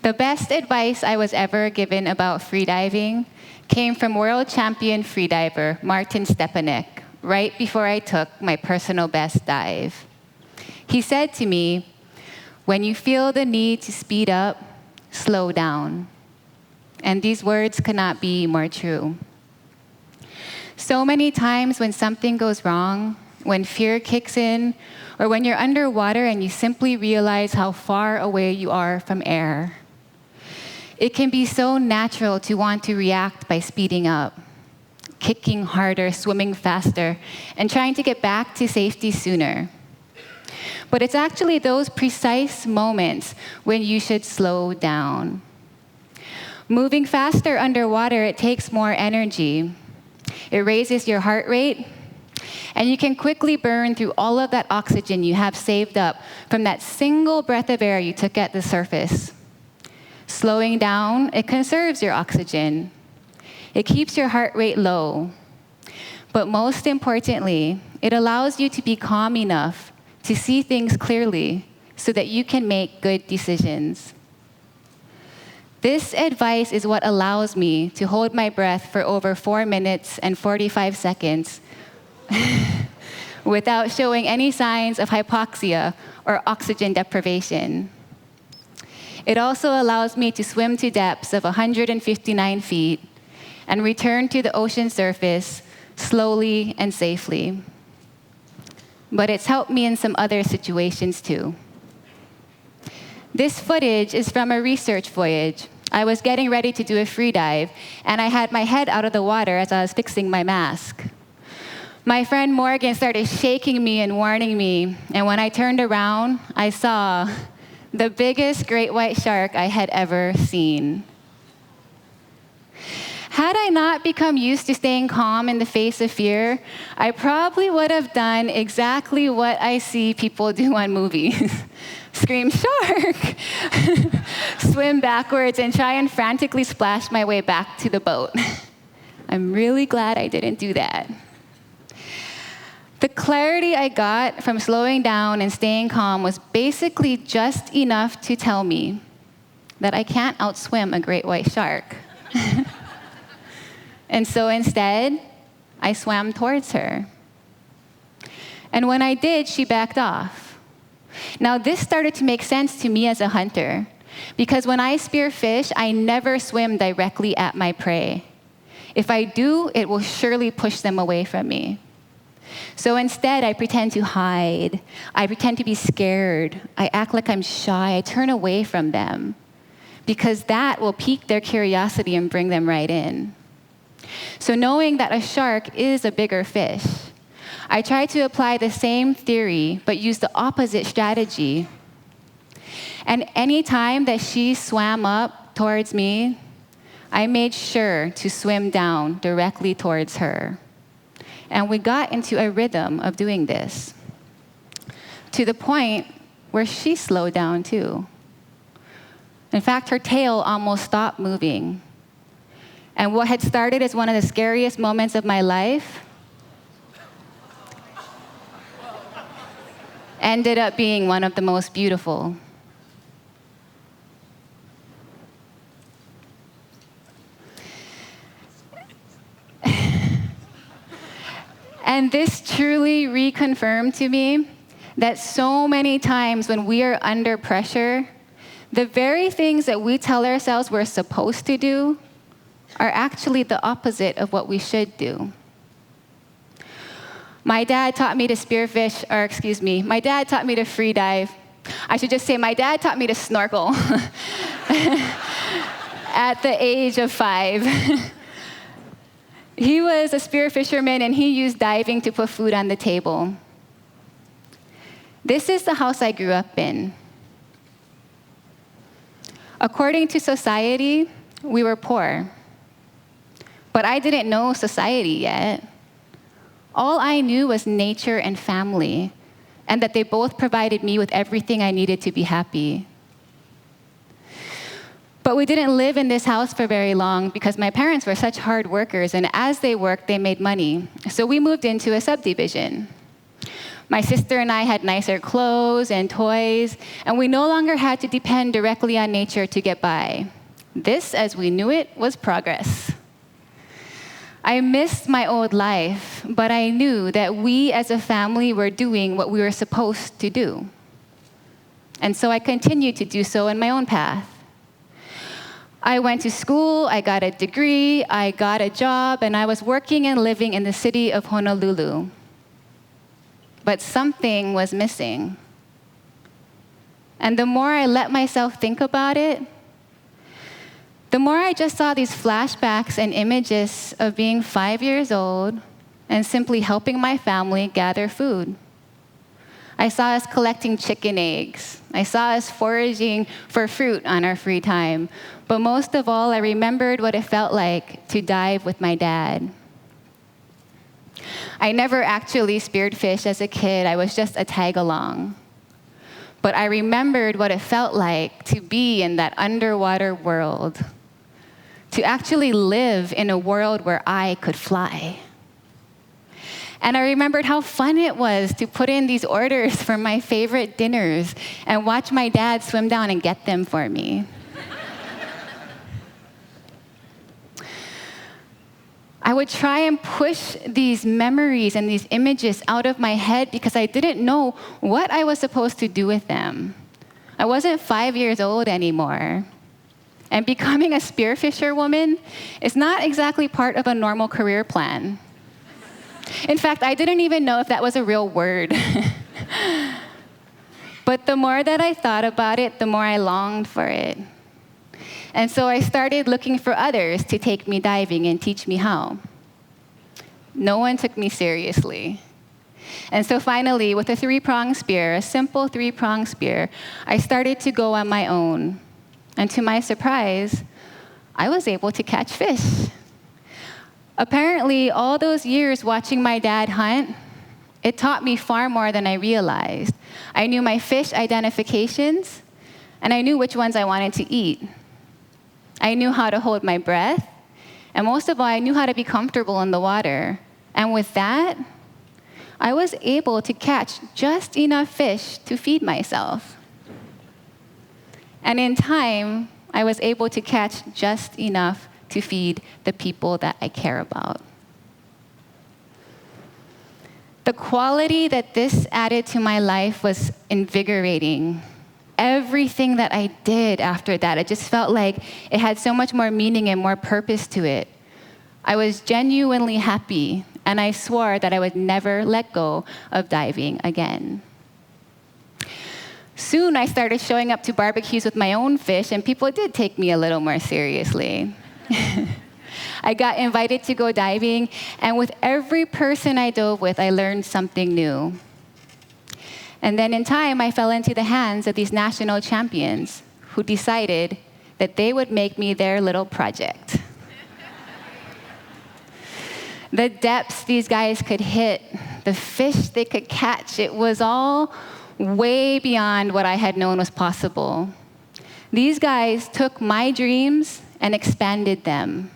The best advice I was ever given about freediving came from world champion freediver Martin Stepanek right before I took my personal best dive. He said to me, "When you feel the need to speed up, slow down." And these words could not be more true. So many times when something goes wrong, when fear kicks in, or when you're underwater and you simply realize how far away you are from air, it can be so natural to want to react by speeding up, kicking harder, swimming faster, and trying to get back to safety sooner. But it's actually those precise moments when you should slow down. Moving faster underwater, it takes more energy. It raises your heart rate, and you can quickly burn through all of that oxygen you have saved up from that single breath of air you took at the surface. Slowing down, it conserves your oxygen. It keeps your heart rate low. But most importantly, it allows you to be calm enough to see things clearly so that you can make good decisions. This advice is what allows me to hold my breath for over 4 minutes and 45 seconds without showing any signs of hypoxia or oxygen deprivation. It also allows me to swim to depths of 159 feet and return to the ocean surface slowly and safely. But it's helped me in some other situations too. This footage is from a research voyage. I was getting ready to do a free dive, and I had my head out of the water as I was fixing my mask. My friend Morgan started shaking me and warning me, and when I turned around, I saw the biggest great white shark I had ever seen. Had I not become used to staying calm in the face of fear, I probably would have done exactly what I see people do on movies. Scream, "Shark!" swim backwards, and try and frantically splash my way back to the boat. I'm really glad I didn't do that. The clarity I got from slowing down and staying calm was basically just enough to tell me that I can't outswim a great white shark. And so instead, I swam towards her. And when I did, she backed off. Now, this started to make sense to me as a hunter, because when I spearfish, I never swim directly at my prey. If I do, it will surely push them away from me. So instead, I pretend to hide. I pretend to be scared. I act like I'm shy. I turn away from them, because that will pique their curiosity and bring them right in. So knowing that a shark is a bigger fish, I tried to apply the same theory, but use the opposite strategy. And any time that she swam up towards me, I made sure to swim down directly towards her. And we got into a rhythm of doing this, to the point where she slowed down too. In fact, her tail almost stopped moving. And what had started as one of the scariest moments of my life ended up being one of the most beautiful. And this truly reconfirmed to me that so many times when we are under pressure, the very things that we tell ourselves we're supposed to do are actually the opposite of what we should do. My dad taught me to my dad taught me to free dive. I should just say my dad taught me to snorkel at the age of 5. He was a spear fisherman, and he used diving to put food on the table. This is the house I grew up in. According to society, we were poor. But I didn't know society yet. All I knew was nature and family, and that they both provided me with everything I needed to be happy. But we didn't live in this house for very long because my parents were such hard workers, and as they worked, they made money. So we moved into a subdivision. My sister and I had nicer clothes and toys, and we no longer had to depend directly on nature to get by. This, as we knew it, was progress. I missed my old life, but I knew that we as a family were doing what we were supposed to do. And so I continued to do so in my own path. I went to school, I got a degree, I got a job, and I was working and living in the city of Honolulu. But something was missing. And the more I let myself think about it, the more I just saw these flashbacks and images of being 5 years old and simply helping my family gather food. I saw us collecting chicken eggs. I saw us foraging for fruit on our free time. But most of all, I remembered what it felt like to dive with my dad. I never actually speared fish as a kid. I was just a tag-along. But I remembered what it felt like to be in that underwater world, to actually live in a world where I could fly. And I remembered how fun it was to put in these orders for my favorite dinners and watch my dad swim down and get them for me. I would try and push these memories and these images out of my head because I didn't know what I was supposed to do with them. I wasn't 5 years old anymore. And becoming a spearfisher woman is not exactly part of a normal career plan. In fact, I didn't even know if that was a real word. But the more that I thought about it, the more I longed for it. And so I started looking for others to take me diving and teach me how. No one took me seriously. And so finally, with a 3-prong spear, a simple 3-prong spear, I started to go on my own. And to my surprise, I was able to catch fish. Apparently, all those years watching my dad hunt, it taught me far more than I realized. I knew my fish identifications, and I knew which ones I wanted to eat. I knew how to hold my breath, and most of all, I knew how to be comfortable in the water. And with that, I was able to catch just enough fish to feed myself. And in time, I was able to catch just enough to feed the people that I care about. The quality that this added to my life was invigorating. Everything that I did after that, it just felt like it had so much more meaning and more purpose to it. I was genuinely happy, and I swore that I would never let go of diving again. Soon, I started showing up to barbecues with my own fish, and people did take me a little more seriously. I got invited to go diving, and with every person I dove with, I learned something new. And then in time, I fell into the hands of these national champions who decided that they would make me their little project. The depths these guys could hit, the fish they could catch, it was all way beyond what I had known was possible. These guys took my dreams and expanded them.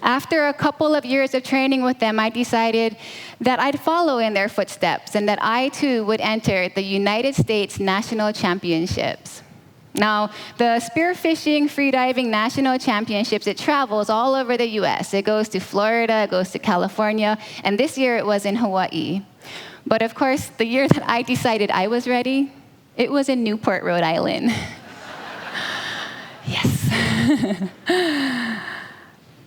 After a couple of years of training with them, I decided that I'd follow in their footsteps and that I too would enter the United States National Championships. Now, the Spearfishing Freediving National Championships, it travels all over the US. It goes to Florida, it goes to California, and this year it was in Hawaii. But of course, the year that I decided I was ready, it was in Newport, Rhode Island. Yes.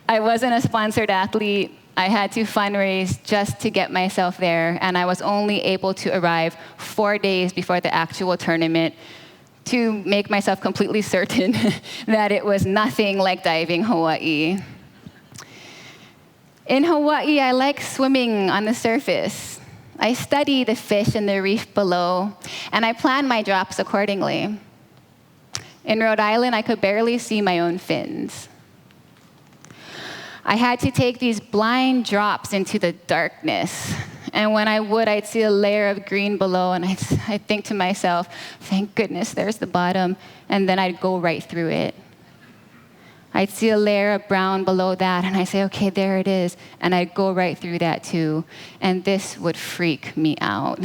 I wasn't a sponsored athlete. I had to fundraise just to get myself there, and I was only able to arrive 4 days before the actual tournament to make myself completely certain that it was nothing like diving Hawaii. In Hawaii, I like swimming on the surface. I study the fish in the reef below, and I plan my drops accordingly. In Rhode Island, I could barely see my own fins. I had to take these blind drops into the darkness. And when I would, I'd see a layer of green below, and I'd think to myself, thank goodness there's the bottom, and then I'd go right through it. I'd see a layer of brown below that, and I'd say, okay, there it is. And I'd go right through that too. And this would freak me out.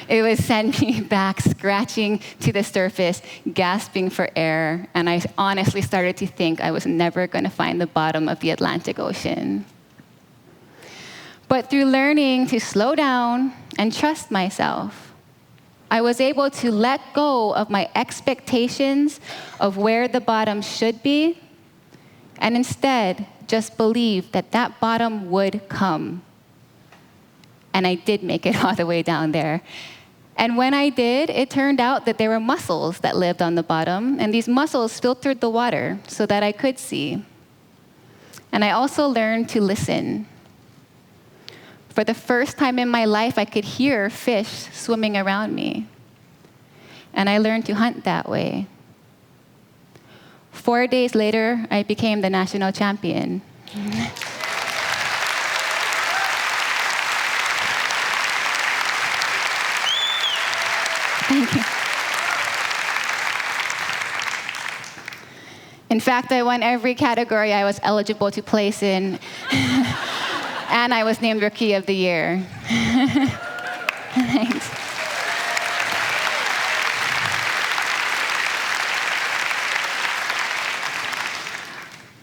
It would send me back scratching to the surface, gasping for air. And I honestly started to think I was never going to find the bottom of the Atlantic Ocean. But through learning to slow down and trust myself, I was able to let go of my expectations of where the bottom should be, and instead just believe that that bottom would come. And I did make it all the way down there. And when I did, it turned out that there were mussels that lived on the bottom, and these mussels filtered the water so that I could see. And I also learned to listen. For the first time in my life, I could hear fish swimming around me. And I learned to hunt that way. 4 days later, I became the national champion. Thank you. In fact, I won every category I was eligible to place in, and I was named Rookie of the Year. Thanks.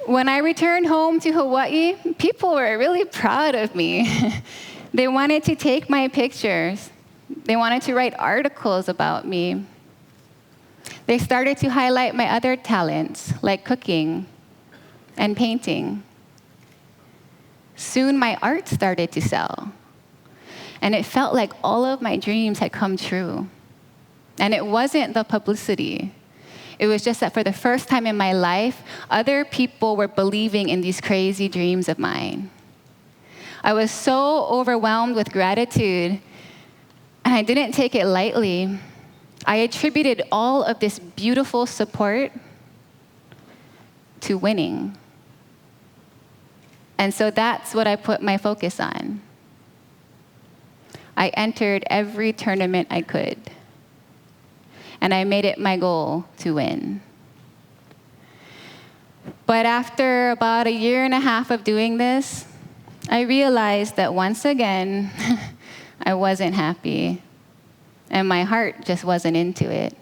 When I returned home to Hawaii, people were really proud of me. They wanted to take my pictures. They wanted to write articles about me. They started to highlight my other talents, like cooking and painting. Soon my art started to sell. And it felt like all of my dreams had come true. And it wasn't the publicity. It was just that for the first time in my life, other people were believing in these crazy dreams of mine. I was so overwhelmed with gratitude, and I didn't take it lightly. I attributed all of this beautiful support to winning. And so that's what I put my focus on. I entered every tournament I could, and I made it my goal to win. But after about 1.5 years of doing this, I realized that once again, I wasn't happy, and my heart just wasn't into it.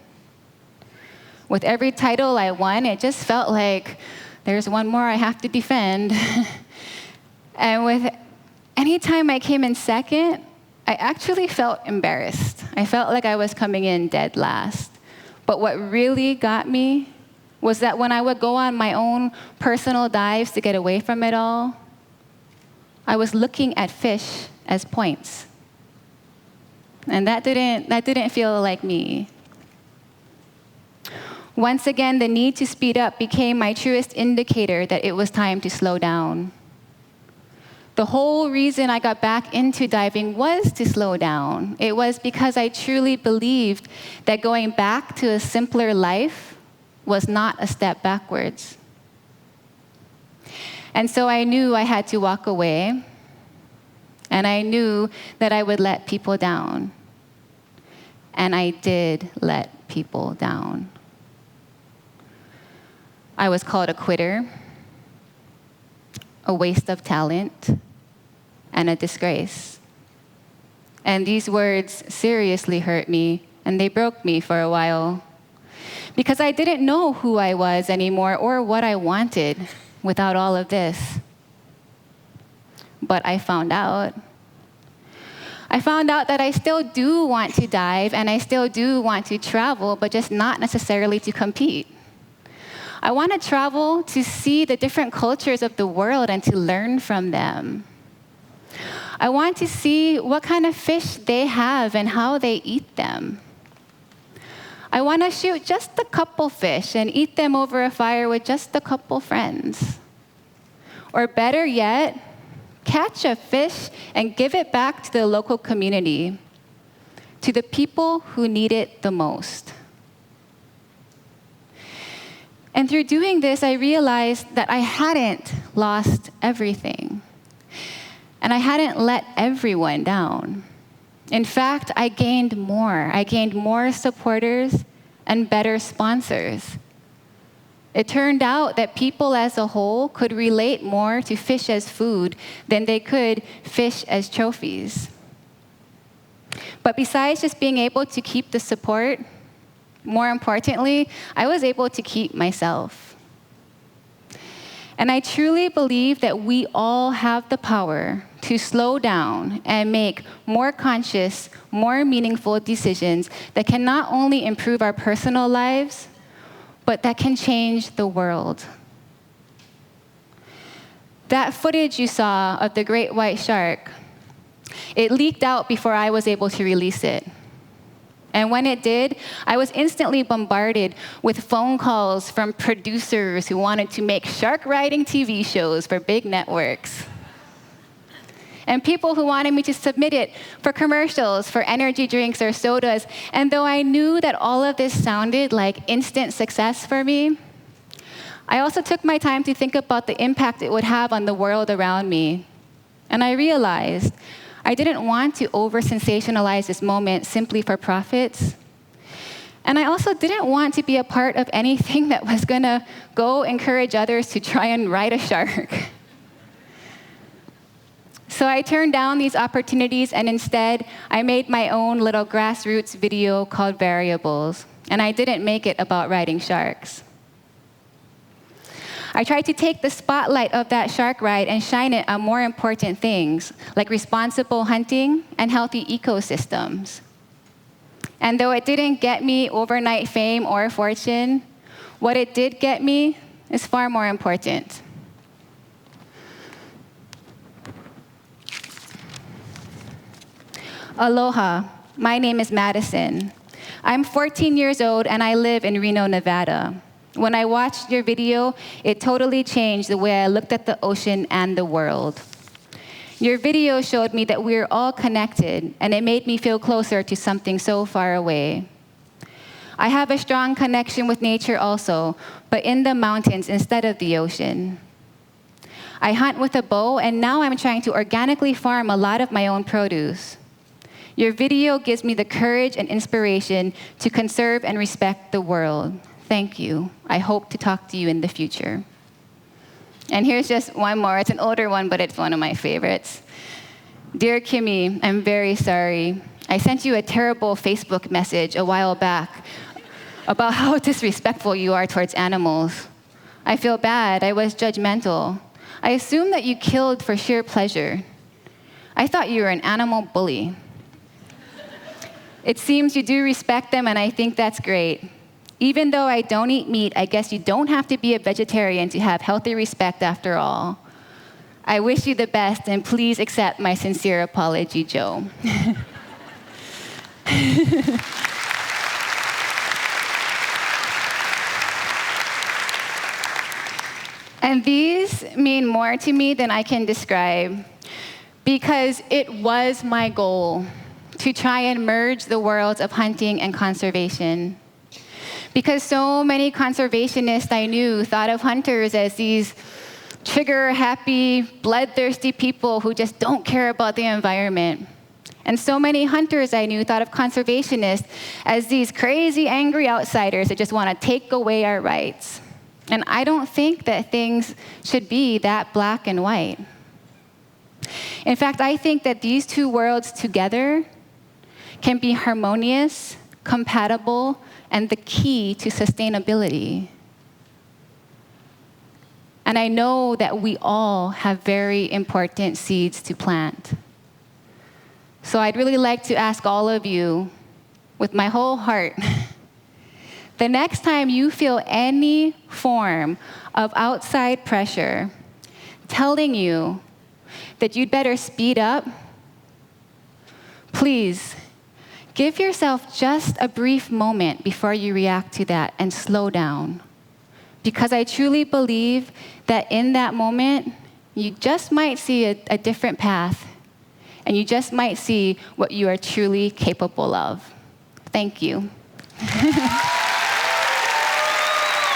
With every title I won, it just felt like there's one more I have to defend. And with any time I came in second, I actually felt embarrassed. I felt like I was coming in dead last. But what really got me was that when I would go on my own personal dives to get away from it all, I was looking at fish as points. And that didn't feel like me. Once again, the need to speed up became my truest indicator that it was time to slow down. The whole reason I got back into diving was to slow down. It was because I truly believed that going back to a simpler life was not a step backwards. And so I knew I had to walk away, and I knew that I would let people down. And I did let people down. I was called a quitter, a waste of talent, and a disgrace. And these words seriously hurt me, and they broke me for a while, because I didn't know who I was anymore or what I wanted without all of this. But I found out. I found out that I still do want to dive, and I still do want to travel, but just not necessarily to compete. I want to travel to see the different cultures of the world and to learn from them. I want to see what kind of fish they have and how they eat them. I want to shoot just a couple fish and eat them over a fire with just a couple friends. Or better yet, catch a fish and give it back to the local community, to the people who need it the most. And through doing this, I realized that I hadn't lost everything. And I hadn't let everyone down. In fact, I gained more. I gained more supporters and better sponsors. It turned out that people as a whole could relate more to fish as food than they could fish as trophies. But besides just being able to keep the support, more importantly, I was able to keep myself. And I truly believe that we all have the power to slow down and make more conscious, more meaningful decisions that can not only improve our personal lives, but that can change the world. That footage you saw of the great white shark, it leaked out before I was able to release it. And when it did, I was instantly bombarded with phone calls from producers who wanted to make shark riding TV shows for big networks. And people who wanted me to submit it for commercials, for energy drinks or sodas. And though I knew that all of this sounded like instant success for me, I also took my time to think about the impact it would have on the world around me. And I realized I didn't want to over-sensationalize this moment simply for profits. And I also didn't want to be a part of anything that was going to go encourage others to try and ride a shark. So I turned down these opportunities, and instead, I made my own little grassroots video called Variables. And I didn't make it about riding sharks. I tried to take the spotlight of that shark ride and shine it on more important things, like responsible hunting and healthy ecosystems. And though it didn't get me overnight fame or fortune, what it did get me is far more important. Aloha, my name is Madison. I'm 14 years old and I live in Reno, Nevada. When I watched your video, it totally changed the way I looked at the ocean and the world. Your video showed me that we're all connected, and it made me feel closer to something so far away. I have a strong connection with nature also, but in the mountains instead of the ocean. I hunt with a bow, and now I'm trying to organically farm a lot of my own produce. Your video gives me the courage and inspiration to conserve and respect the world. Thank you. I hope to talk to you in the future. And here's just one more. It's an older one, but it's one of my favorites. Dear Kimi, I'm very sorry. I sent you a terrible Facebook message a while back about how disrespectful you are towards animals. I feel bad. I was judgmental. I assumed that you killed for sheer pleasure. I thought you were an animal bully. It seems you do respect them, and I think that's great. Even though I don't eat meat, I guess you don't have to be a vegetarian to have healthy respect after all. I wish you the best, and please accept my sincere apology, Joe. And these mean more to me than I can describe, because it was my goal to try and merge the worlds of hunting and conservation. Because so many conservationists I knew thought of hunters as these trigger-happy, bloodthirsty people who just don't care about the environment. And so many hunters I knew thought of conservationists as these crazy, angry outsiders that just want to take away our rights. And I don't think that things should be that black and white. In fact, I think that these two worlds together can be harmonious, compatible, and the key to sustainability. And I know that we all have very important seeds to plant. So I'd really like to ask all of you, with my whole heart, the next time you feel any form of outside pressure telling you that you'd better speed up, please give yourself just a brief moment before you react to that and slow down. Because I truly believe that in that moment, you just might see a different path, and you just might see what you are truly capable of. Thank you.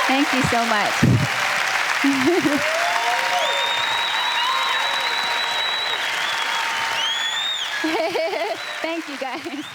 Thank you so much. Thank you, guys.